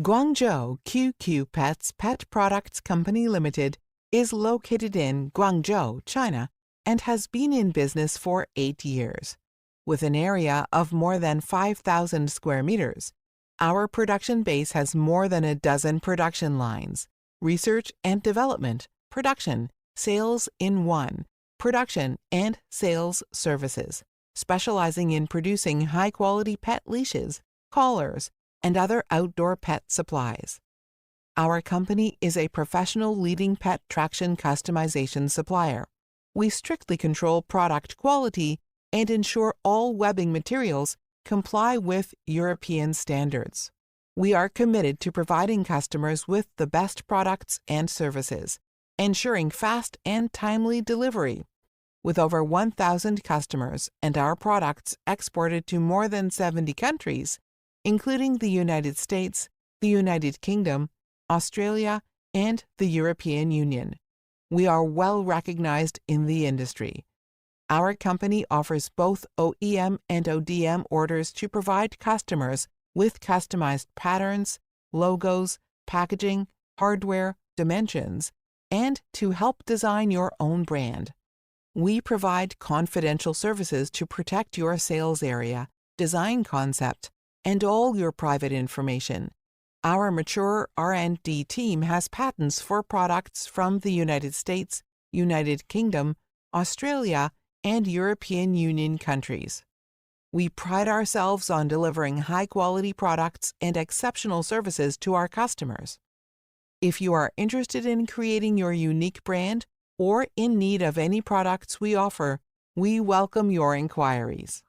Guangzhou QQPETS Pet Products Company Limited is located in Guangzhou, China, and has been in business for 8 years. With an area of more than 5,000 square meters, our production base has more than a dozen production lines, research and development, production, sales in one, production and sales services, specializing in producing high-quality pet leashes, collars, and other outdoor pet supplies. Our company is a professional leading pet traction customization supplier. We strictly control product quality and ensure all webbing materials comply with European standards. We are committed to providing customers with the best products and services, ensuring fast and timely delivery. With over 1,000 customers and our products exported to more than 70 countries, including the United States, the United Kingdom, Australia, and the European Union, we are well recognized in the industry. Our company offers both OEM and ODM orders to provide customers with customized patterns, logos, packaging, hardware, dimensions, and to help design your own brand. We provide confidential services to protect your sales area, design concept, and all your private information. Our mature R&D team has patents for products from the United States, United Kingdom, Australia, and European Union countries. We pride ourselves on delivering high-quality products and exceptional services to our customers. If you are interested in creating your unique brand or in need of any products we offer, we welcome your inquiries.